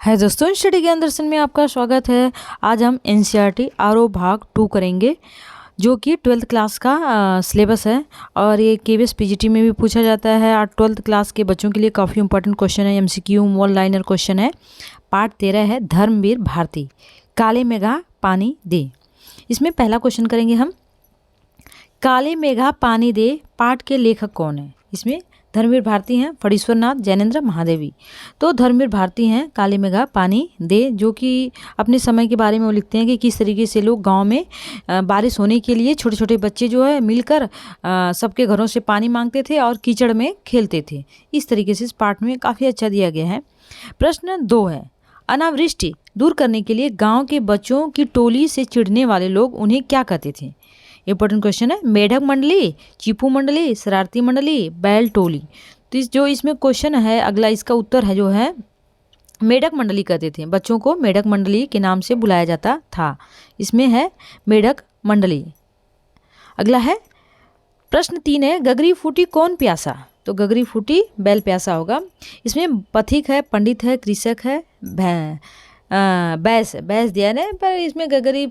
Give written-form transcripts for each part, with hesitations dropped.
है दोस्तों, स्टडी ज्ञान दर्शन में आपका स्वागत है। आज हम एनसीईआरटी आरओ भाग 2 करेंगे, जो कि 12th क्लास का सिलेबस है और ये केवीएस पीजीटी में भी पूछा जाता है। और 12th क्लास के बच्चों के लिए काफ़ी इंपॉर्टेंट क्वेश्चन है, एमसीक्यू वन लाइनर क्वेश्चन है। पार्ट 13 है धर्मवीर भारती, काले मेघा पानी दे। इसमें पहला क्वेश्चन करेंगे हम, काले मेघा पानी दे पाठ के लेखक कौन है। इसमें धर्मवीर भारती हैं फणीश्वर नाथ, जैनेन्द्र महादेवी। तो धर्मवीर भारती हैं काले मेघा पानी दे, जो कि अपने समय के बारे में वो लिखते हैं कि किस तरीके से लोग गांव में बारिश होने के लिए छोटे छोटे बच्चे जो है मिलकर सबके घरों से पानी मांगते थे और कीचड़ में खेलते थे। इस तरीके से इस पाठ में काफ़ी अच्छा दिया गया है। प्रश्न 2 है, अनावृष्टि दूर करने के लिए गाँव के बच्चों की टोली से चिढ़ने वाले लोग उन्हें क्या कहते थे। इंपॉर्टेंट क्वेश्चन है। मेढक मंडली, चीपू मंडली, शरारती मंडली, बैल टोली। तो जो इसमें क्वेश्चन है अगला, इसका उत्तर है जो है मेढक मंडली कहते थे। बच्चों को मेढक मंडली के नाम से बुलाया जाता था। इसमें है मेढक मंडली। अगला है प्रश्न 3 है, गगरी फूटी कौन प्यासा। तो गगरी फूटी बैल प्यासा होगा। इसमें पथिक है, पंडित है, कृषक है, बैस दिया है, पर इसमें गगरी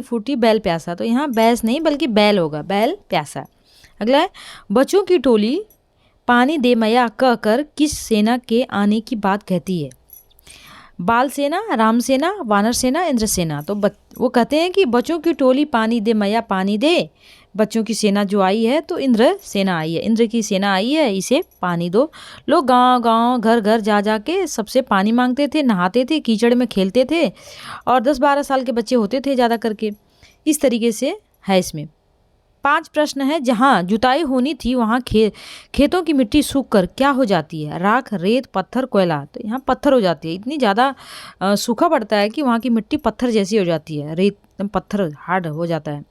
फूटी बैल प्यासा, तो यहाँ बैस नहीं बल्कि बैल होगा, बैल प्यासा। अगला है, बच्चों की टोली पानी दे मैया कह कर किस सेना के आने की बात कहती है। बाल सेना, राम सेना, वानर सेना, इंद्र सेना। तो वो कहते हैं कि बच्चों की टोली पानी दे मैया पानी दे, बच्चों की सेना जो आई है तो इंद्र सेना आई है, इंद्र की सेना आई है, इसे पानी दो। लोग गांव गांव घर घर जा जा के सबसे पानी मांगते थे, नहाते थे, कीचड़ में खेलते थे और 10-12 साल के बच्चे होते थे ज़्यादा करके। इस तरीके से है। इसमें 5 प्रश्न है, जहाँ जुताई होनी थी वहाँ खेतों की मिट्टी सूख कर क्या हो जाती है। राख, रेत, पत्थर, कोयला। तो यहाँ पत्थर हो जाती है, इतनी ज़्यादा सूखा पड़ता है कि वहाँ की मिट्टी पत्थर जैसी हो जाती है, रेत पत्थर हार्ड हो जाता है।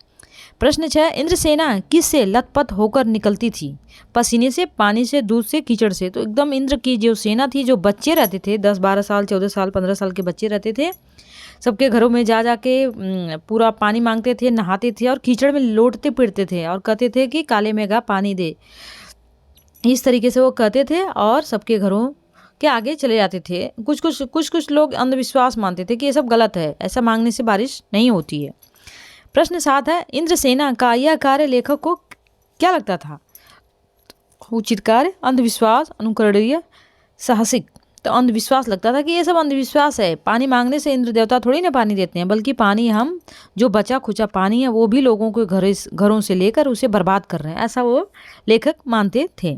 प्रश्न 6, इंद्र सेना किससे लथपथ होकर निकलती थी। पसीने से, पानी से, दूध से, कीचड़ से। तो एकदम इंद्र की जो सेना थी, जो बच्चे रहते थे 10-12 साल, 14 साल, 15 साल के बच्चे रहते थे, सबके घरों में जा के पूरा पानी मांगते थे, नहाते थे और कीचड़ में लोटते पिटते थे और कहते थे कि काले मेघा पानी दे। इस तरीके से वो कहते थे और सबके घरों के आगे चले जाते थे। कुछ लोग अंधविश्वास मानते थे कि ये सब गलत है, ऐसा मांगने से बारिश नहीं होती है। प्रश्न 7 है, इंद्रसेना का यह कार्य लेखक को क्या लगता था। उचित कार्य, अंधविश्वास, अनुकरणीय, साहसिक। तो अंधविश्वास लगता था कि ये सब अंधविश्वास है, पानी मांगने से इंद्र देवता थोड़ी ना पानी देते हैं, बल्कि पानी हम जो बचा खुचा पानी है वो भी लोगों के घरों से लेकर उसे बर्बाद कर रहे हैं, ऐसा वो लेखक मानते थे।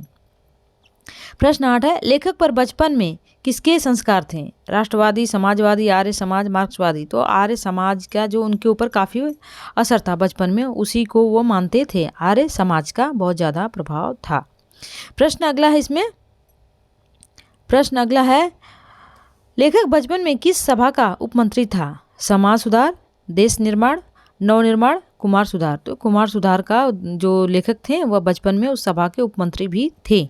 प्रश्न 8 है, लेखक पर बचपन में किसके संस्कार थे। राष्ट्रवादी, समाजवादी, आर्य समाज, मार्क्सवादी। तो आर्य समाज का जो उनके ऊपर काफ़ी असर था बचपन में, उसी को वो मानते थे। आर्य समाज का बहुत ज़्यादा प्रभाव था। प्रश्न अगला है, इसमें प्रश्न अगला है, लेखक बचपन में किस सभा का उपमंत्री था। समाज सुधार, देश निर्माण, नवनिर्माण, कुमार सुधार। तो कुमार सुधार का जो लेखक थे वह बचपन में उस सभा के उपमंत्री भी थे।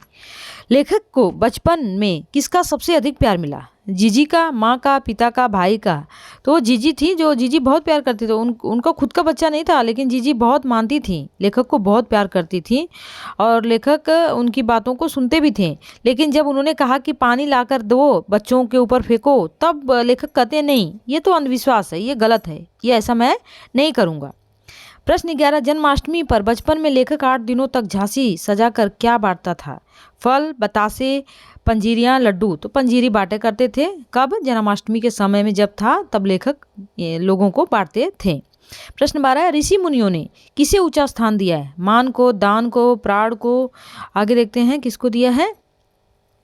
लेखक को बचपन में किसका सबसे अधिक प्यार मिला। जीजी का, माँ का, पिता का, भाई का। तो जीजी थी, जो जीजी बहुत प्यार करती थी। उनका खुद का बच्चा नहीं था, लेकिन जीजी बहुत मानती थी, लेखक को बहुत प्यार करती थी और लेखक उनकी बातों को सुनते भी थे। लेकिन जब उन्होंने कहा कि पानी लाकर दो, बच्चों के ऊपर फेंको, तब लेखक कहते नहीं, ये तो अंधविश्वास है, ये गलत है, ये ऐसा मैं नहीं करूँगा। प्रश्न 11, जन्माष्टमी पर बचपन में लेखक 8 दिनों तक झांसी सजाकर क्या बांटता था। फल, बतासे, पंजीरियाँ, लड्डू। तो पंजीरी बांटे करते थे। कब? जन्माष्टमी के समय में जब था तब लेखक लोगों को बांटते थे। प्रश्न 12, ऋषि मुनियों ने किसे ऊंचा स्थान दिया है। मान को, दान को, प्राण को। आगे देखते हैं किसको दिया है।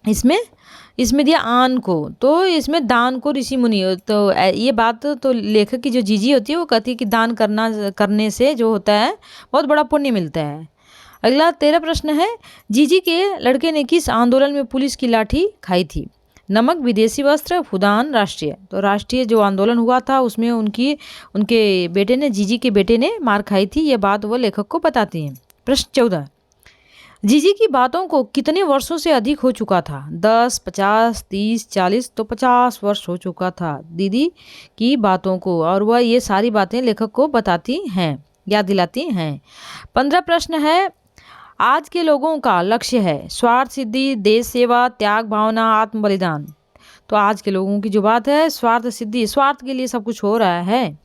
इसमें दिया आन को। तो इसमें दान को ऋषि मुनि। तो ये बात तो लेखक की जो जीजी होती है वो कहती है कि दान करने से जो होता है बहुत बड़ा पुण्य मिलता है। अगला 13 प्रश्न है, जीजी के लड़के ने किस आंदोलन में पुलिस की लाठी खाई थी। नमक, विदेशी वस्त्र, फुदान, राष्ट्रीय। तो राष्ट्रीय जो आंदोलन हुआ था उसमें उनके बेटे ने, जीजी के बेटे ने मार खाई थी, ये बात वो लेखक को बताती हैं। प्रश्न 14, जीजी की बातों को कितने वर्षों से अधिक हो चुका था। 10, 50, 30, 40। तो 50 वर्ष हो चुका था दीदी की बातों को, और वह ये सारी बातें लेखक को बताती हैं, याद दिलाती हैं। 15 प्रश्न है, आज के लोगों का लक्ष्य है स्वार्थ सिद्धि, देश सेवा, त्याग भावना, आत्म बलिदान। तो आज के लोगों की जो बात है, स्वार्थ सिद्धि, स्वार्थ के लिए सब कुछ हो रहा है।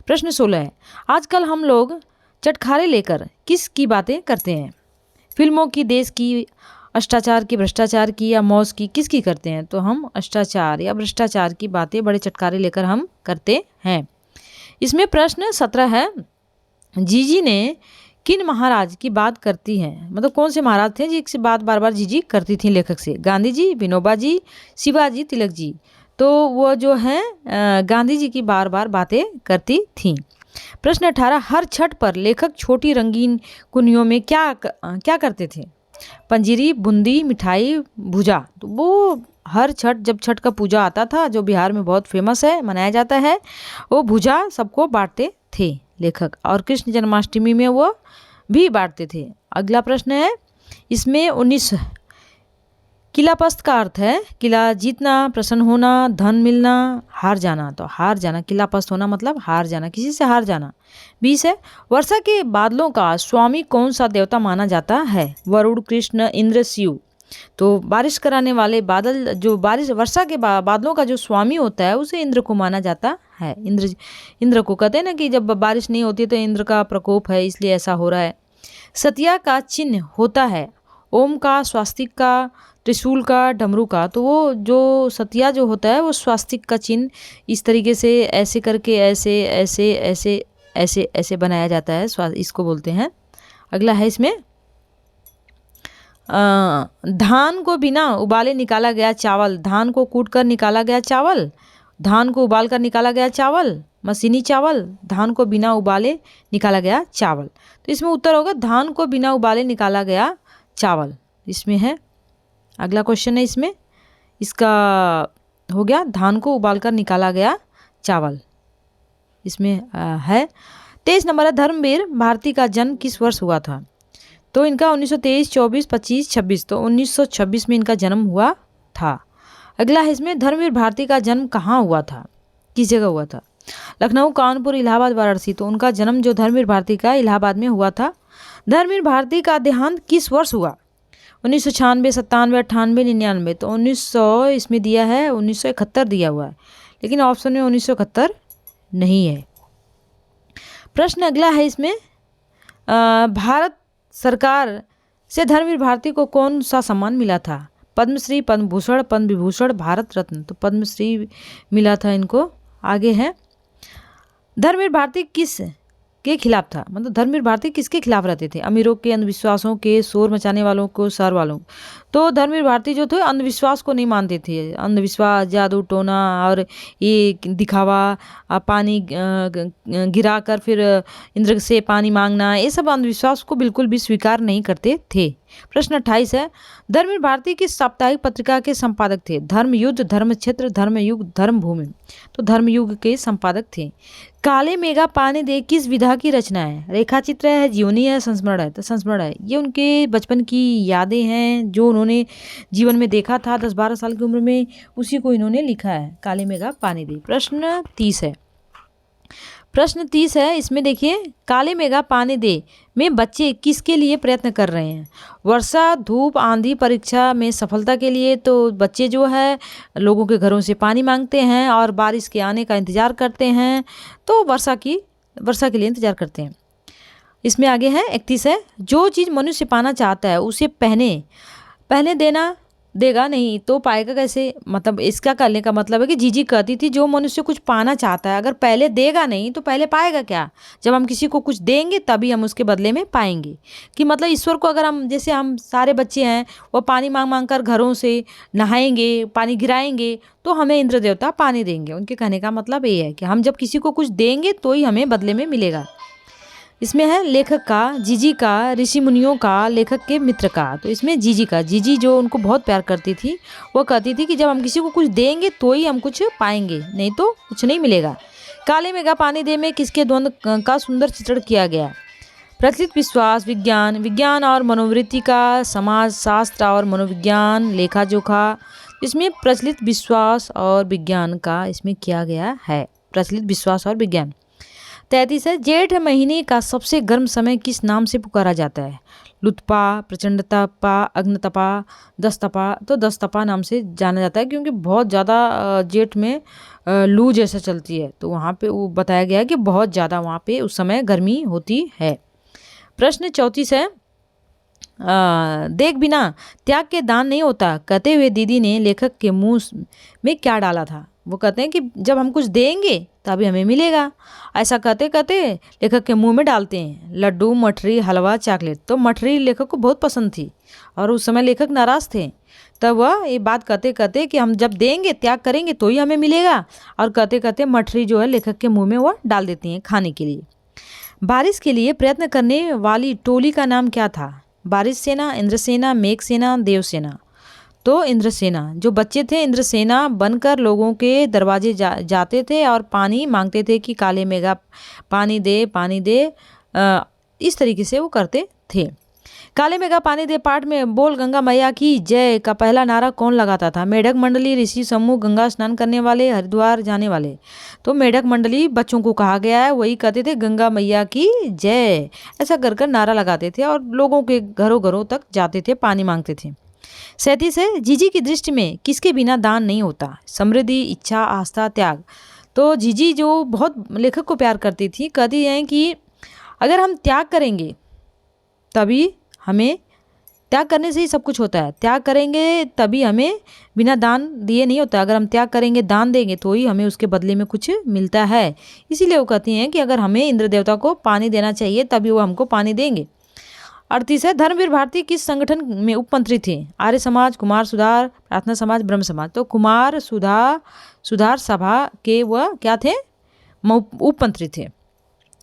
प्रश्न 16 है, आजकल हम लोग चटखारे लेकर किस की बातें करते हैं? फिल्मों की, देश की, अष्टाचार की, भ्रष्टाचार की या मौज की, किसकी करते हैं? तो हम अष्टाचार या भ्रष्टाचार की बातें बड़े चटखारे लेकर हम करते हैं। इसमें प्रश्न 17 है, जीजी ने किन महाराज की बात करती हैं? मतलब कौन से महाराज थे जिससे बात बार बार जीजी करती थी लेखक से? गांधी जी, विनोबा जी, शिवाजी, तिलक जी। तो वो जो हैं गांधी जी की बार बार बातें करती थीं। प्रश्न 18, हर छठ पर लेखक छोटी रंगीन कुनियों में क्या करते थे? पंजीरी, बूंदी, मिठाई, भुजा। तो वो हर छठ, जब छठ का पूजा आता था, जो बिहार में बहुत फेमस है, मनाया जाता है, वो भुजा सबको बांटते थे लेखक, और कृष्ण जन्माष्टमी में वो भी बांटते थे। अगला प्रश्न है, इसमें 19 किलापस्त का अर्थ है किला जीतना, प्रसन्न होना, धन मिलना, हार जाना। तो हार जाना, किलापस्त होना मतलब हार जाना, किसी से हार जाना। 20 है, वर्षा के बादलों का स्वामी कौन सा देवता माना जाता है? वरुण, कृष्ण, इंद्र, शिव। तो बारिश कराने वाले बादल, जो बारिश वर्षा के बादलों का जो स्वामी होता है, उसे इंद्र को माना जाता है। इंद्र को कहते हैं ना कि जब बारिश नहीं होती तो इंद्र का प्रकोप है, इसलिए ऐसा हो रहा है। सतिया का चिन्ह होता है ओम का, स्वास्तिक का, त्रिशूल का, डमरू का। तो वो जो सतिया जो होता है वो स्वास्तिक का चिन्ह इस तरीके से ऐसे करके ऐसे ऐसे ऐसे ऐसे ऐसे बनाया जाता है, इसको बोलते हैं। अगला है इसमें धान को बिना उबाले निकाला गया चावल, धान को कूट कर निकाला गया चावल, धान को उबाल कर निकाला गया चावल, मशीनी चावल, धान को बिना उबाले निकाला गया चावल। तो इसमें उत्तर होगा धान को बिना उबाले निकाला गया चावल, इसमें है। अगला क्वेश्चन है इसमें, इसका हो गया धान को उबाल कर निकाला गया चावल, इसमें है। 23 नंबर है, धर्मवीर भारती का जन्म किस वर्ष हुआ था? तो इनका 1923, 24, 25, 26। तो 1926 में इनका जन्म हुआ था। अगला है इसमें, धर्मवीर भारती का जन्म कहाँ हुआ था, किस जगह हुआ था? लखनऊ, कानपुर, इलाहाबाद, वाराणसी। तो उनका जन्म जो धर्मवीर भारती का इलाहाबाद में हुआ था। धर्मवीर भारती का देहांत किस वर्ष हुआ? 1996, 97, 98, 99। तो 1900 इसमें दिया है, 1971 दिया हुआ है, लेकिन ऑप्शन में 1971 नहीं है। प्रश्न अगला है इसमें, भारत सरकार से धर्मवीर भारती को कौन सा सम्मान मिला था? पद्मश्री, पद्म भूषण, पद्म विभूषण, भारत रत्न। तो पद्मश्री मिला था इनको। आगे है, धर्मवीर भारती किस के खिलाफ था? मतलब धर्मवीर भारती किसके खिलाफ रहते थे? अमीरों के, अंधविश्वासों के, शोर मचाने वालों को, शहर वालों। तो धर्मवीर भारती जो थे अंधविश्वास को नहीं मानते थे। अंधविश्वास, जादू टोना और ये दिखावा, पानी गिरा कर फिर इंद्र से पानी मांगना, ये सब अंधविश्वास को बिल्कुल भी स्वीकार नहीं करते थे। प्रश्न 28 है, धर्मवीर भारती किस साप्ताहिक पत्रिका के संपादक थे? धर्मयुद्ध, धर्मक्षेत्र, धर्मयुग, धर्मभूमि। तो धर्मयुग के संपादक थे। काले मेघा पानी दे किस विधा की रचना है? रेखा चित्र है, जीवनी है, संस्मरण है? तो संस्मरण है। ये उनके बचपन की यादें हैं जो उन्होंने जीवन में देखा था 10-12 साल की उम्र में, उसी को इन्होंने लिखा है, काले मेघा पानी दे। प्रश्न 30 है, प्रश्न 30 है, इसमें देखिए, काले मेघा पानी दे में बच्चे किसके लिए प्रयत्न कर रहे हैं? वर्षा, धूप, आंधी, परीक्षा में सफलता के लिए। तो बच्चे जो है लोगों के घरों से पानी मांगते हैं और बारिश के आने का इंतज़ार करते हैं, तो वर्षा के लिए इंतज़ार करते हैं। इसमें आगे है 31 है, जो चीज़ मनुष्य पाना चाहता है उसे पहने देगा नहीं तो पाएगा कैसे? मतलब इसका करने का मतलब है कि जीजी कहती थी जो मनुष्य कुछ पाना चाहता है अगर पहले देगा नहीं तो पहले पाएगा क्या? जब हम किसी को कुछ देंगे तभी हम उसके बदले में पाएंगे। कि मतलब ईश्वर को अगर हम, जैसे हम सारे बच्चे हैं वो पानी मांग मांग कर घरों से नहाएंगे, पानी गिराएंगे, तो हमें इंद्र देवता पानी देंगे। उनके कहने का मतलब ये है कि हम जब किसी को कुछ देंगे तो ही हमें बदले में मिलेगा। इसमें है लेखक का, जीजी का, ऋषि मुनियों का, लेखक के मित्र का। तो इसमें जीजी का, जीजी जो उनको बहुत प्यार करती थी, वो कहती थी कि जब हम किसी को कुछ देंगे तो ही हम कुछ पाएंगे, नहीं तो कुछ नहीं मिलेगा। काले मेघा पानी दे में किसके द्वंद्व का सुंदर चित्रण किया गया? प्रचलित विश्वास, विज्ञान और मनोवृत्ति का, समाज शास्त्र और मनोविज्ञान, लेखा जोखा। इसमें प्रचलित विश्वास और विज्ञान का इसमें किया गया है, प्रचलित विश्वास और विज्ञान। 33 है, जेठ महीने का सबसे गर्म समय किस नाम से पुकारा जाता है? लुत्पा, प्रचंडतपा, अग्नतपा, दस्तपा। तो दस्तपा नाम से जाना जाता है क्योंकि बहुत ज़्यादा जेठ में लू जैसा चलती है, तो वहाँ पे वो बताया गया है कि बहुत ज़्यादा वहाँ पे उस समय गर्मी होती है। प्रश्न 34 है, देख बिना त्याग के दान नहीं होता कहते हुए दीदी ने लेखक के मुंह में क्या डाला था। वो कहते हैं कि जब हम कुछ देंगे तभी हमें मिलेगा, ऐसा कहते कहते लेखक के मुंह में डालते हैं लड्डू, मठरी, हलवा, चॉकलेट। तो मठरी लेखक को बहुत पसंद थी और उस समय लेखक नाराज थे, तब वह ये बात कहते कहते कि हम जब देंगे, त्याग करेंगे तो ही हमें मिलेगा, और कहते कहते मठरी जो है लेखक के मुंह में वह डाल देती हैं खाने के लिए। बारिश के लिए प्रयत्न करने वाली टोली का नाम क्या था? बारिश सेना, इंद्रसेना, मेघ सेना, देवसेना। तो इंद्रसेना, जो बच्चे थे इंद्रसेना बनकर लोगों के दरवाजे जाते थे और पानी मांगते थे कि काले मेघा पानी दे, पानी दे। इस तरीके से वो करते थे। काले मेघा पानी दे पाठ में बोल गंगा मैया की जय का पहला नारा कौन लगाता था? मेढक मंडली, ऋषि समूह, गंगा स्नान करने वाले, हरिद्वार जाने वाले। तो मेढक मंडली बच्चों को कहा गया है, वही कहते थे गंगा मैया की जय, ऐसा कर कर नारा लगाते थे और लोगों के घरों घरों तक जाते थे, पानी मांगते थे। 37 है, जीजी की दृष्टि में किसके बिना दान नहीं होता? समृद्धि, इच्छा, आस्था, त्याग। तो जीजी जो बहुत लेखक को प्यार करती थी, कहती हैं कि अगर हम त्याग करेंगे तभी हमें, त्याग करने से ही सब कुछ होता है, त्याग करेंगे तभी हमें, बिना दान दिए नहीं होता। अगर हम त्याग करेंगे, दान देंगे तो ही हमें उसके बदले में कुछ मिलता है। इसीलिए वो कहती हैं कि अगर हमें इंद्र देवता को पानी देना चाहिए तभी वो हमको पानी देंगे। 38 है, धर्मवीर भारती किस संगठन में उपमंत्री थे? आर्य समाज, कुमार सुधार, प्रार्थना समाज, ब्रह्म समाज। तो कुमार सुधार सभा के वह क्या थे? उपमंत्री थे।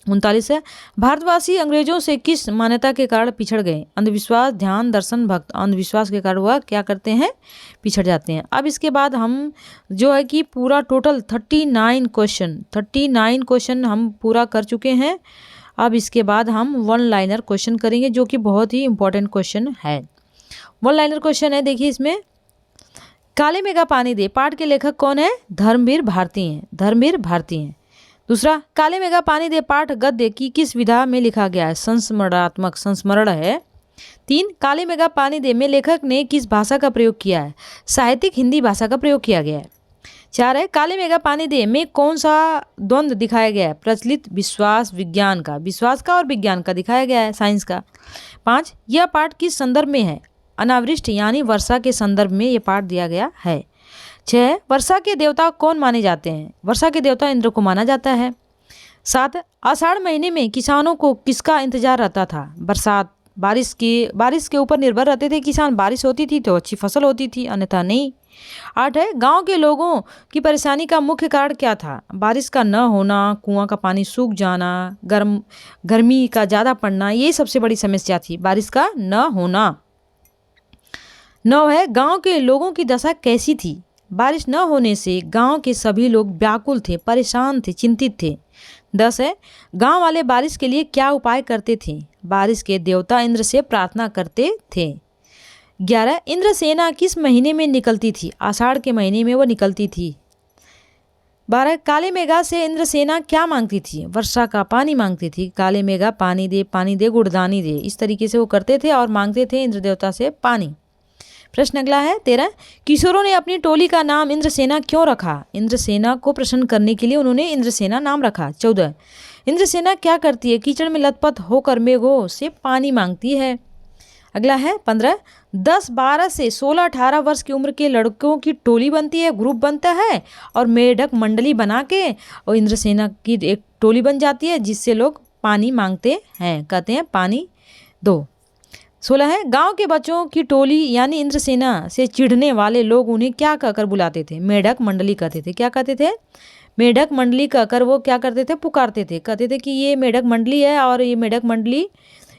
39 है, भारतवासी अंग्रेजों से किस मान्यता के कारण पिछड़ गए? अंधविश्वास, ध्यान, दर्शन, भक्त। अंधविश्वास के कारण वह क्या करते हैं? पिछड़ जाते हैं। अब इसके बाद हम जो है कि पूरा टोटल 39 क्वेश्चन हम पूरा कर चुके हैं। अब इसके बाद हम वन लाइनर क्वेश्चन करेंगे जो कि बहुत ही इंपॉर्टेंट क्वेश्चन है। वन लाइनर क्वेश्चन है, देखिए इसमें, काले मेघा पानी दे पाठ के लेखक कौन है? धर्मवीर भारती हैं, धर्मवीर भारती हैं। दूसरा, काले मेघा पानी दे पाठ गद्य की किस विधा में लिखा गया है? संस्मरणात्मक, संस्मरण है। 3, काले मेघा पानी दे में लेखक ने किस भाषा का प्रयोग किया है? साहित्यिक हिंदी भाषा का प्रयोग किया गया है। 4 है, काले मेघा पानी दे में कौन सा द्वंद्व दिखाया गया है? प्रचलित, विश्वास, विज्ञान का, विश्वास का और विज्ञान का दिखाया गया है, साइंस का। 5, यह पाठ किस संदर्भ में है? अनावृष्टि यानी वर्षा के संदर्भ में यह पाठ दिया गया है। 6, वर्षा के देवता कौन माने जाते हैं? वर्षा के देवता इंद्र को माना जाता है। 7, आषाढ़ महीने में किसानों को किसका इंतजार रहता था? बरसात, बारिश के ऊपर निर्भर रहते थे किसान। बारिश होती थी तो अच्छी फसल होती थी, अन्यथा नहीं। 8 है, गांव के लोगों की परेशानी का मुख्य कारण क्या था? बारिश का न होना, कुआं का पानी सूख जाना, गर्मी का ज़्यादा पड़ना, ये सबसे बड़ी समस्या थी, बारिश का न होना। 9 है, गांव के लोगों की दशा कैसी थी? बारिश न होने से गांव के सभी लोग व्याकुल थे, परेशान थे, चिंतित थे। 10 है, गांव वाले बारिश के लिए क्या उपाय करते थे? बारिश के देवता इंद्र से प्रार्थना करते थे। 11, इंद्रसेना किस महीने में निकलती थी? आषाढ़ के महीने में वो निकलती थी। 12, काले मेघा से इंद्रसेना क्या मांगती थी? वर्षा का पानी मांगती थी। काले मेघा पानी दे, गुड़दानी दे, इस तरीके से वो करते थे और मांगते थे इंद्र देवता से पानी। प्रश्न अगला है 13, किशोरों ने अपनी टोली का नाम इंद्रसेना क्यों रखा? इंद्रसेना को प्रसन्न करने के लिए उन्होंने इंद्रसेना नाम रखा। 14, इंद्रसेना क्या करती है? कीचड़ में लथपथ होकर मेघों से पानी मांगती है। अगला है 15, 10, 12 से 16, 18 वर्ष की उम्र के लड़कों की टोली बनती है, ग्रुप बनता है और मेढक मंडली बना के और इंद्रसेना की एक टोली बन जाती है जिससे लोग पानी मांगते हैं, कहते हैं पानी दो। 16 है, गांव के बच्चों की टोली यानी इंद्रसेना से चिढ़ने वाले लोग उन्हें क्या कहकर बुलाते थे? मेढक मंडली कहते थे। क्या कहते थे? मेढक मंडली कहकर वो क्या करते थे? पुकारते थे, कहते थे कि ये मेढक मंडली है और ये मेढक मंडली,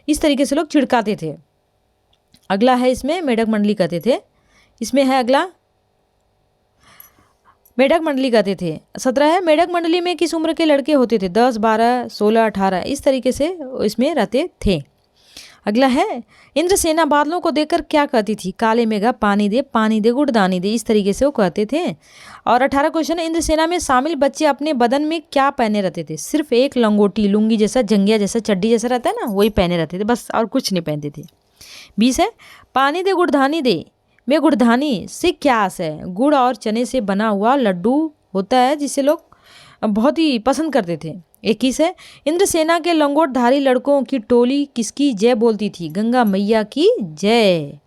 इस तरीके से लोग चिढ़काते थे। अगला है इसमें मेढक मंडली कहते थे। इसमें है अगला मेढक मंडली कहते थे। 17 है, मेढक मंडली में किस उम्र के लड़के होते थे? 10, 12, 16, 18, इस तरीके से इसमें रहते थे। अगला है, इंद्रसेना बादलों को देखकर क्या कहती थी? काले मेघा पानी दे, गुड़दानी दे, इस तरीके से वो कहते थे। और 18 क्वेश्चन है, इंद्रसेना में शामिल बच्चे अपने बदन में क्या पहने रहते थे? सिर्फ एक लंगोटी, लुंगी जैसा, जंगिया जैसा, चड्डी जैसा रहता है ना, वही पहने रहते थे बस, और कुछ नहीं पहनते थे। 20 है पानी दे गुड़धानी दे में गुड़धानी से क्या आशय है? गुड़ और चने से बना हुआ लड्डू होता है जिसे लोग बहुत ही पसंद करते थे। 21 है इंद्रसेना के लंगोटधारी लड़कों की टोली किसकी जय बोलती थी? गंगा मैया की जय।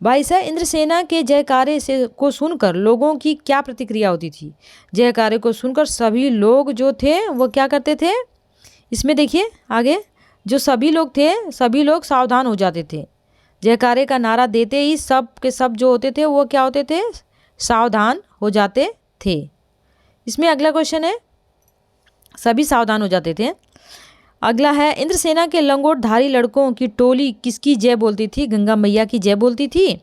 22 है इंद्रसेना के जयकारे से को सुनकर लोगों की क्या प्रतिक्रिया होती थी? जयकारे को सुनकर सभी लोग जो थे वो क्या करते थे? इसमें देखिए आगे, जो सभी लोग थे सभी लोग सावधान हो जाते थे। जयकारे का नारा देते ही सब के सब जो होते थे वो क्या होते थे? सावधान हो जाते थे। इसमें अगला क्वेश्चन है, सभी सावधान हो जाते थे। अगला है इंद्रसेना के लंगोटधारी लड़कों की टोली किसकी जय बोलती थी? गंगा मैया की जय बोलती थी।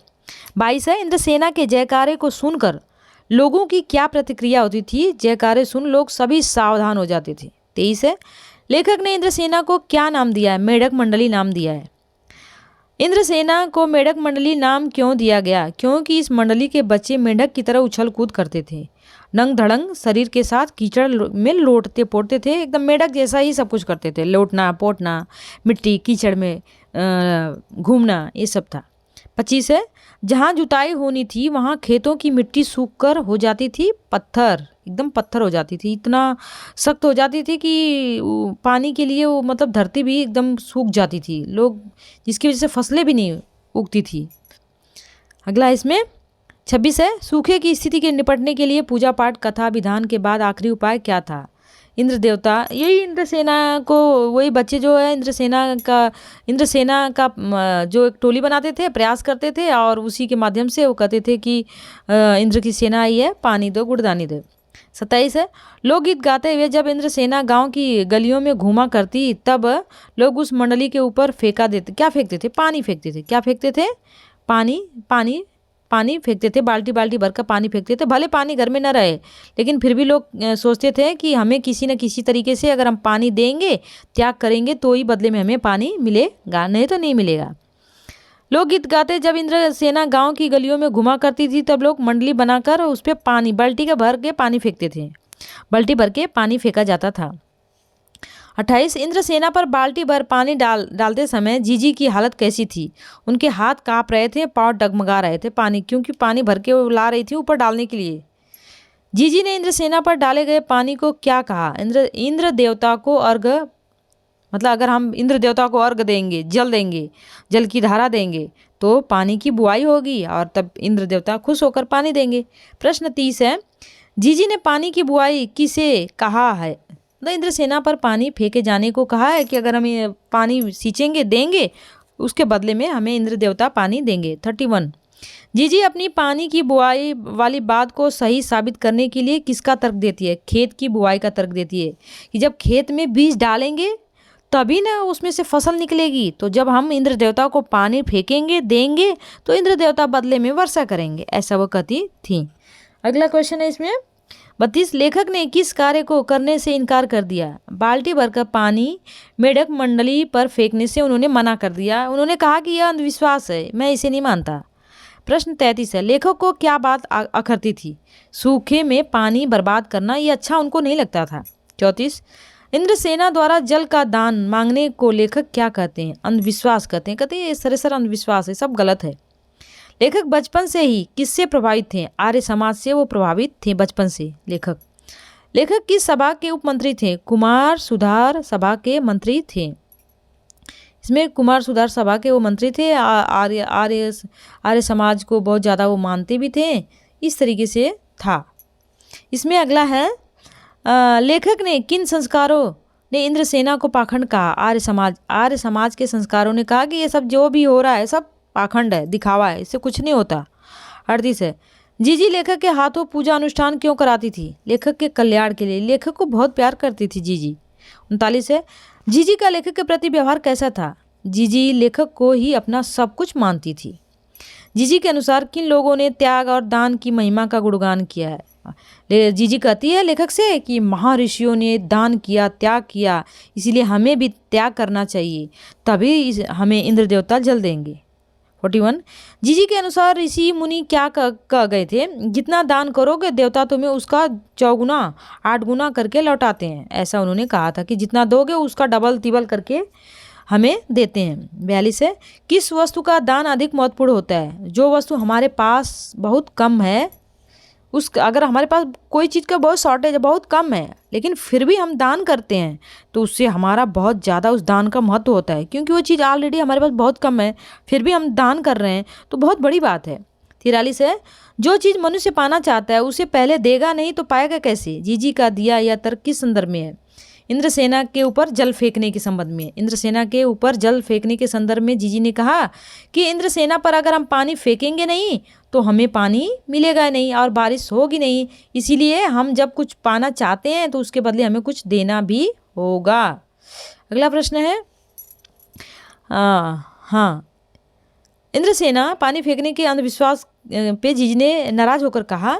22 है इंद्रसेना के जयकारे को सुनकर लोगों की क्या प्रतिक्रिया होती थी? जयकारे सुन लोग सभी सावधान हो जाते थे। 23 है लेखक ने इंद्रसेना को क्या नाम दिया है? मेढक मंडली नाम दिया है। इंद्रसेना को मेढक मंडली नाम क्यों दिया गया? क्योंकि इस मंडली के बच्चे मेढक की तरह उछल कूद करते थे, नंग धड़ंग शरीर के साथ कीचड़ में लोटते पोटते थे, एकदम मेढक जैसा ही सब कुछ करते थे, लोटना पोटना, मिट्टी कीचड़ में घूमना, ये सब था। 25 है जहाँ जुताई होनी थी वहाँ खेतों की मिट्टी सूख कर हो जाती थी पत्थर, एकदम पत्थर हो जाती थी, इतना सख्त हो जाती थी कि पानी के लिए वो मतलब धरती भी एकदम सूख जाती थी, लोग जिसकी वजह से फसलें भी नहीं उगती थी। अगला इसमें 26 है सूखे की स्थिति के निपटने के लिए पूजा पाठ कथा विधान के बाद आखिरी उपाय क्या था? इंद्र देवता, यही इंद्रसेना को, वही बच्चे जो है इंद्रसेना का जो एक टोली बनाते थे, प्रयास करते थे और उसी के माध्यम से वो कहते थे कि इंद्र की सेना आई है, पानी दो गुड़दानी दो। 27 है लोकगीत गाते हुए जब इंद्रसेना गांव की गलियों में घूमा करती तब लोग उस मंडली के ऊपर फेंका देते, क्या फेंकते थे? पानी फेंकते थे। क्या फेंकते थे? पानी फेंकते थे, बाल्टी बाल्टी भर कर पानी फेंकते थे। भले पानी घर में न रहे लेकिन फिर भी लोग सोचते थे कि हमें किसी न किसी तरीके से अगर हम पानी देंगे, त्याग करेंगे तो ही बदले में हमें पानी मिलेगा, नहीं तो नहीं मिलेगा। लोकगीत गाते जब इंद्रसेना गांव की गलियों में घुमा करती थी तब लोग मंडली बनाकर उस पर पानी बाल्टी का भर के पानी फेंकते थे, बाल्टी भर के पानी फेंका जाता था। 28 इंद्रसेना पर बाल्टी भर पानी डालते समय जीजी की हालत कैसी थी? उनके हाथ कांप रहे थे, पांव डगमगा रहे थे, पानी क्योंकि पानी भर के वो ला रही थी ऊपर डालने के लिए। जीजी ने इंद्रसेना पर डाले गए पानी को क्या कहा? इंद्र देवता को अर्घ, मतलब अगर हम इंद्र देवता को अर्घ देंगे, जल देंगे, जल की धारा देंगे तो पानी की बुआई होगी और तब इंद्र देवता खुश होकर पानी देंगे। प्रश्न 30 है जीजी ने पानी की बुआई किसे कहा है? तो इंद्रसेना पर पानी फेंके जाने को कहा है कि अगर हम ये पानी सींचेंगे देंगे उसके बदले में हमें इंद्र देवता पानी देंगे। 31 जीजी अपनी पानी की बुआई वाली बात को सही साबित करने के लिए किसका तर्क देती है? खेत की बुआई का तर्क देती है कि जब खेत में बीज डालेंगे तभी ना उसमें से फसल निकलेगी, तो जब हम इंद्र देवता को पानी फेंकेंगे देंगे तो इंद्र देवता बदले में वर्षा करेंगे, ऐसा वो कहती थी। अगला क्वेश्चन है इसमें 32 लेखक ने किस कार्य को करने से इनकार कर दिया? बाल्टी भरकर पानी मेढक मंडली पर फेंकने से उन्होंने मना कर दिया, उन्होंने कहा कि यह अंधविश्वास है, मैं इसे नहीं मानता। प्रश्न 33 है लेखक को क्या बात अखरती थी? सूखे में पानी बर्बाद करना ये अच्छा उनको नहीं लगता था। 34 इंद्रसेना द्वारा जल का दान मांगने को लेखक क्या कहते हैं? अंधविश्वास कहते हैं ये सरासर अंधविश्वास है, सब गलत है। लेखक बचपन से ही किससे प्रभावित थे? आर्य समाज से वो प्रभावित थे बचपन से। लेखक किस सभा के उपमंत्री थे? कुमार सुधार सभा के मंत्री थे। इसमें कुमार सुधार सभा के वो मंत्री थे, आर्य समाज को बहुत ज़्यादा वो मानते भी थे, इस तरीके से था। इसमें अगला है लेखक ने किन संस्कारों ने इंद्रसेना को पाखंड कहा? आर्य समाज के संस्कारों ने कहा कि ये सब जो भी हो रहा है सब पाखंड है, दिखावा है, इससे कुछ नहीं होता। 38 है जीजी लेखक के हाथों पूजा अनुष्ठान क्यों कराती थी? लेखक के कल्याण के लिए, लेखक को बहुत प्यार करती थी जीजी। 39 है जीजी का लेखक के प्रति व्यवहार कैसा था? जीजी लेखक को ही अपना सब कुछ मानती थी। जीजी के अनुसार किन लोगों ने त्याग और दान की महिमा का गुणगान किया है? जीजी कहती है लेखक से कि महर्षियों ने दान किया, त्याग किया, इसीलिए हमें भी त्याग करना चाहिए, तभी हमें इंद्र देवता जल देंगे। 41 जीजी के अनुसार ऋषि मुनि क्या कह गए थे? जितना दान करोगे देवता तुम्हें उसका 4 गुना 8 गुना करके लौटाते हैं, ऐसा उन्होंने कहा था कि जितना दोगे उसका डबल तिबल करके हमें देते हैं। 42 है, किस वस्तु का दान अधिक महत्वपूर्ण होता है? जो वस्तु हमारे पास बहुत कम है, अगर हमारे पास कोई चीज़ का बहुत शॉर्टेज है, बहुत कम है, लेकिन फिर भी हम दान करते हैं तो उससे हमारा बहुत ज़्यादा उस दान का महत्व होता है, क्योंकि वो चीज़ ऑलरेडी हमारे पास बहुत कम है, फिर भी हम दान कर रहे हैं तो बहुत बड़ी बात है। 43 है, जो चीज़ मनुष्य पाना चाहता है उसे पहले देगा नहीं तो पाएगा कैसे? जीजी का दिया यह तर्क किस संदर्भ में है? इंद्रसेना के ऊपर जल फेंकने के संबंध में। इंद्रसेना के ऊपर जल फेंकने के संदर्भ में जीजी ने कहा कि इंद्रसेना पर अगर हम पानी फेंकेंगे नहीं तो हमें पानी मिलेगा नहीं और बारिश होगी नहीं, इसीलिए हम जब कुछ पाना चाहते हैं तो उसके बदले हमें कुछ देना भी होगा। अगला प्रश्न है, हाँ, इंद्रसेना पानी फेंकने के अंधविश्वास पे जीजी ने नाराज होकर कहा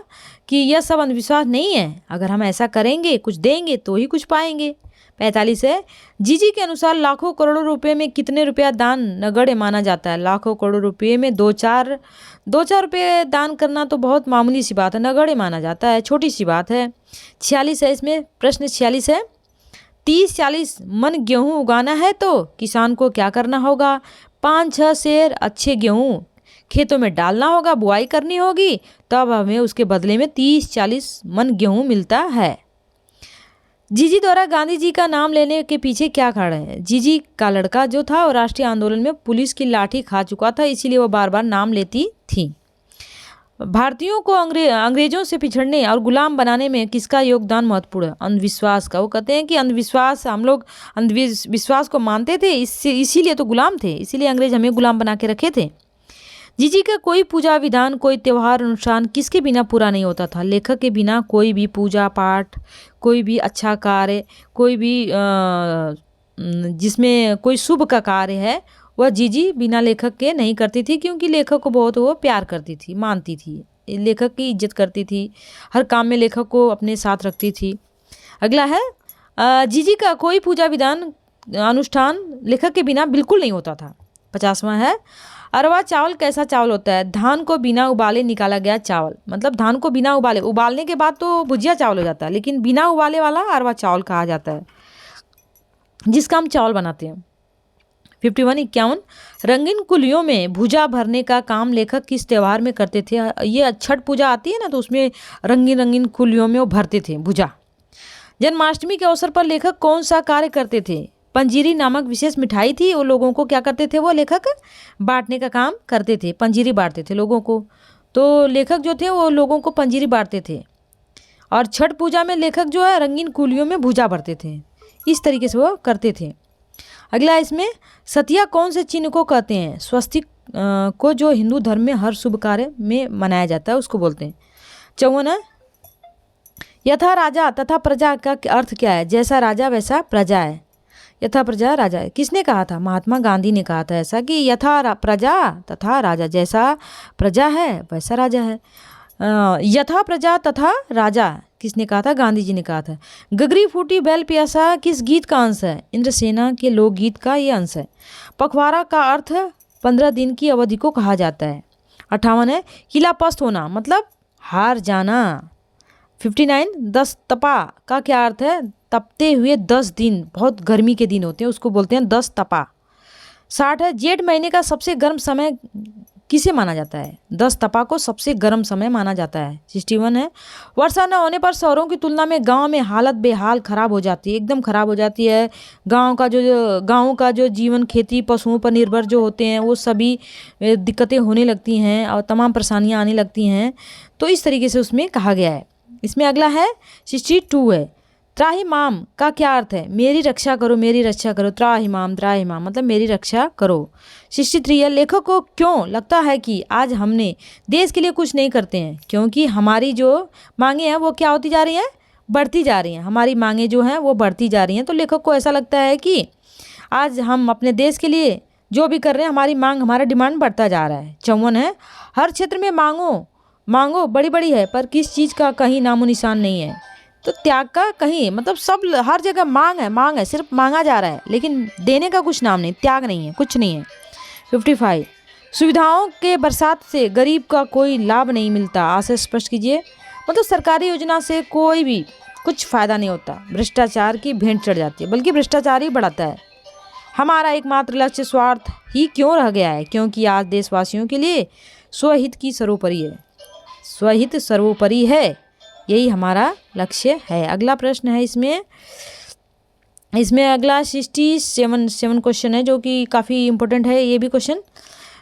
कि यह सब अंधविश्वास नहीं है, अगर हम ऐसा करेंगे, कुछ देंगे तो ही कुछ पाएंगे। 45 है, जीजी के अनुसार लाखों करोड़ों रुपए में कितने रुपया दान नगण्य माना जाता है? लाखों करोड़ों रुपए में दो चार रुपये दान करना तो बहुत मामूली सी बात है, नगण्य माना जाता है, छोटी सी बात है। 46 है, इसमें प्रश्न 46 है, 30-40 मन गेहूँ उगाना है तो किसान को क्या करना होगा? 5-6 सेर अच्छे गेहूँ खेतों में डालना होगा, बुआई करनी होगी, तब हमें उसके बदले में 30-40 मन गेहूँ मिलता है। जीजी द्वारा गांधी जी का नाम लेने के पीछे क्या कारण है? जीजी का लड़का जो था वो राष्ट्रीय आंदोलन में पुलिस की लाठी खा चुका था, इसीलिए वो बार बार नाम लेती थी। भारतीयों को अंग्रेजों से पिछड़ने और गुलाम बनाने में किसका योगदान महत्वपूर्ण है? अंधविश्वास का। वो कहते हैं कि अंधविश्वास, हम लोग अंधविश्वास को मानते थे, इसीलिए तो गुलाम थे, इसीलिए अंग्रेज हमें गुलाम बना के रखे थे। जीजी का कोई पूजा विधान, कोई त्यौहार अनुष्ठान किसके बिना पूरा नहीं होता था? लेखक के बिना कोई भी पूजा पाठ, कोई भी अच्छा कार्य, कोई भी जिसमें कोई शुभ का कार्य है वह जीजी बिना लेखक के नहीं करती थी, क्योंकि लेखक को बहुत वो प्यार करती थी, मानती थी, लेखक की इज्जत करती थी, हर काम में लेखक को अपने साथ रखती थी। अगला है, जीजी का कोई पूजा विधान अनुष्ठान लेखक के बिना बिल्कुल नहीं होता था। 50वां है, अरवा चावल कैसा चावल होता है? धान को बिना उबाले निकाला गया चावल। मतलब धान को बिना उबाले, उबालने के बाद तो भुजिया चावल हो जाता है, लेकिन बिना उबाले वाला अरवा चावल कहा जाता है, जिसका हम चावल बनाते हैं। 51 रंगीन कुलियों में भुजा भरने का काम लेखक किस त्योहार में करते थे? ये छठ पूजा आती है ना, तो उसमें रंगीन रंगीन कुलियों में वो भरते थे भुजा। जन्माष्टमी के अवसर पर लेखक कौन सा कार्य करते थे? पंजीरी नामक विशेष मिठाई थी, वो लोगों को क्या करते थे? वो लेखक बांटने का काम करते थे, पंजीरी बांटते थे लोगों को। तो लेखक जो थे वो लोगों को पंजीरी बांटते थे, और छठ पूजा में लेखक जो है रंगीन कुलियों में भुजा भरते थे, इस तरीके से वो करते थे। अगला इसमें सतिया कौन से चिन्ह को कहते हैं? स्वस्तिक को जो हिंदू धर्म में हर शुभ कार्य में मनाया जाता है उसको बोलते हैं। 54 यथा राजा तथा प्रजा का अर्थ क्या है? जैसा राजा वैसा प्रजा है, यथा प्रजा राजा है। किसने कहा था? महात्मा गांधी ने कहा था ऐसा, कि यथा प्रजा तथा राजा, जैसा प्रजा है वैसा राजा है। यथा प्रजा तथा राजा किसने कहा था? गांधी जी ने कहा था। गगरी फूटी बैल प्यासा किस गीत का अंश है? इंद्रसेना के लोकगीत का ये अंश है। पखवाड़ा का अर्थ 15 दिन की अवधि को कहा जाता है। 58 है, किला पस्त होना मतलब हार जाना। 59 10 तपा का क्या अर्थ है? तपते हुए 10 दिन, बहुत गर्मी के दिन होते हैं, उसको बोलते हैं 10 तपा। 60 है, जेठ महीने का सबसे गर्म समय किसे माना जाता है? 10 तपा को सबसे गर्म समय माना जाता है। 61 है, वर्षा न होने पर शहरों की तुलना में गांव में हालत बेहाल खराब हो जाती है, एकदम खराब हो जाती है। गांव का जो जीवन खेती पशुओं पर निर्भर जो होते हैं वो सभी दिक्कतें होने लगती हैं और तमाम परेशानियां आने लगती हैं, तो इस तरीके से उसमें कहा गया है। इसमें अगला है 62 है, त्राहिमाम का क्या अर्थ है? मेरी रक्षा करो, मेरी रक्षा करो। त्राहिमाम मतलब मेरी रक्षा करो। 63 है, लेखक को क्यों लगता है कि आज हमने देश के लिए कुछ नहीं करते हैं? क्योंकि हमारी जो मांगे हैं वो क्या होती जा रही हैं? बढ़ती जा रही हैं। हमारी मांगे जो हैं वो बढ़ती जा रही हैं, तो लेखक को ऐसा लगता है कि आज हम अपने देश के लिए जो भी कर रहे हैं, हमारी मांग, हमारा डिमांड बढ़ता जा रहा है। 54 है, हर क्षेत्र में मांगो बड़ी बड़ी है, पर किस चीज़ का कहीं नामो निशान नहीं है। तो त्याग का कहीं, मतलब सब हर जगह मांग है, सिर्फ मांगा जा रहा है, लेकिन देने का कुछ नाम नहीं, त्याग नहीं है, कुछ नहीं है। 55 सुविधाओं के बरसात से गरीब का कोई लाभ नहीं मिलता, आशय स्पष्ट कीजिए। मतलब सरकारी योजना से कोई भी कुछ फ़ायदा नहीं होता, भ्रष्टाचार की भेंट चढ़ जाती है, बल्कि भ्रष्टाचार ही बढ़ाता है। हमारा एकमात्र लक्ष्य स्वार्थ ही क्यों रह गया है? क्योंकि आज देशवासियों के लिए स्वहित की सर्वोपरि है, स्वहित सर्वोपरि है, यही हमारा लक्ष्य है। अगला प्रश्न है इसमें अगला 67 क्वेश्चन है जो कि काफ़ी इम्पोर्टेंट है ये भी क्वेश्चन।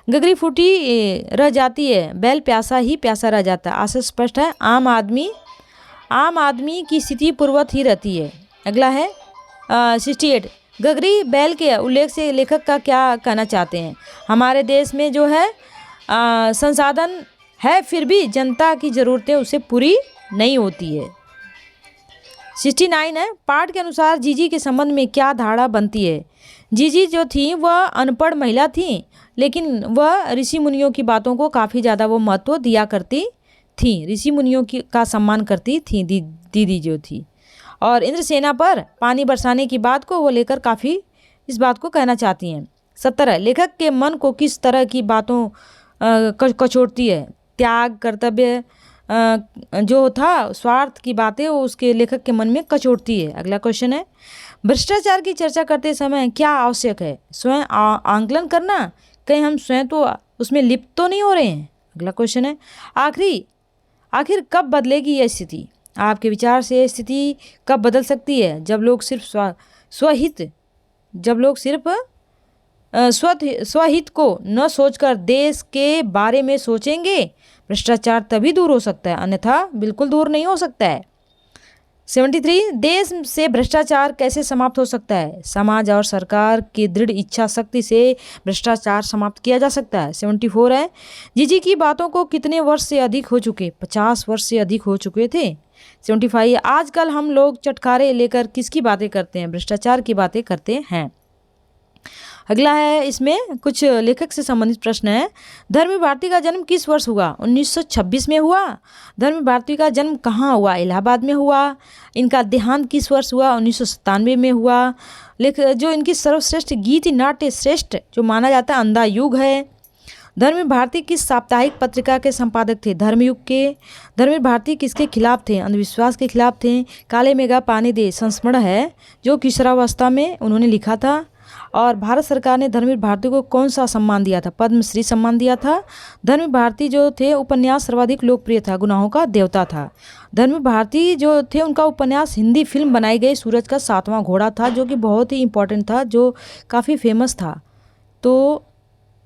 गगरी फूटी रह जाती है, बैल प्यासा ही प्यासा रह जाता है। आशय स्पष्ट है, आम आदमी की स्थिति पूर्ववत ही रहती है। अगला है 68, गगरी बैल के उल्लेख से लेखक का क्या कहना चाहते हैं? हमारे देश में जो है संसाधन है, फिर भी जनता की ज़रूरतें उससे पूरी नहीं होती है। 69 है, पाठ के अनुसार जीजी के संबंध में क्या धारणा बनती है? जीजी जो थी वह अनपढ़ महिला थी, लेकिन वह ऋषि मुनियों की बातों को काफ़ी ज़्यादा वो महत्व दिया करती थी, ऋषि मुनियों की का सम्मान करती थी दीदी जो थी। और इंद्रसेना पर पानी बरसाने की बात को वो लेकर काफ़ी इस बात को कहना चाहती हैं। 70, लेखक के मन को किस तरह की बातों कचोटती है? त्याग, कर्तव्य जो था, स्वार्थ की बातें वो उसके लेखक के मन में कचोटती है। अगला क्वेश्चन है, भ्रष्टाचार की चर्चा करते समय क्या आवश्यक है? स्वयं आंकलन करना, कहीं हम स्वयं तो उसमें लिप्त तो नहीं हो रहे हैं। अगला क्वेश्चन है, आखिर कब बदलेगी यह स्थिति? आपके विचार से यह स्थिति कब बदल सकती है? जब लोग सिर्फ स्वहित को न सोचकर देश के बारे में सोचेंगे, भ्रष्टाचार तभी दूर हो सकता है, अन्यथा बिल्कुल दूर नहीं हो सकता है। 73, देश से भ्रष्टाचार कैसे समाप्त हो सकता है? समाज और सरकार की दृढ़ इच्छा शक्ति से भ्रष्टाचार समाप्त किया जा सकता है। 74 है, जीजी की बातों को कितने वर्ष से अधिक हो चुके? 50 वर्ष से अधिक हो चुके थे। 75, आजकल हम लोग चटखारे लेकर किसकी बातें करते हैं? भ्रष्टाचार की बातें करते हैं। अगला है, इसमें कुछ लेखक से संबंधित प्रश्न है। धर्मी भारती का जन्म किस वर्ष हुआ? 1926 में हुआ। धर्मी भारती का जन्म कहाँ हुआ? इलाहाबाद में हुआ। इनका देहांत किस वर्ष हुआ? 1997 में हुआ। जो इनकी सर्वश्रेष्ठ गीत नाट्य श्रेष्ठ जो माना जाता है अंधा युग है। धर्मी भारती किस साप्ताहिक पत्रिका के संपादक थे? धर्मयुग के। धर्मी भारती किसके खिलाफ थे? अंधविश्वास के खिलाफ थे। काले मेघा पानी दे संस्मरण है जो किशोरावस्था में उन्होंने लिखा था। और भारत सरकार ने धर्मवीर भारती को कौन सा सम्मान दिया था? पद्मश्री सम्मान दिया था। धर्मवीर भारती जो थे उपन्यास सर्वाधिक लोकप्रिय था, गुनाहों का देवता था। धर्मवीर भारती जो थे उनका उपन्यास हिंदी फिल्म बनाई गई सूरज का 7वां घोड़ा था, जो कि बहुत ही इम्पोर्टेंट था, जो काफ़ी फेमस था। तो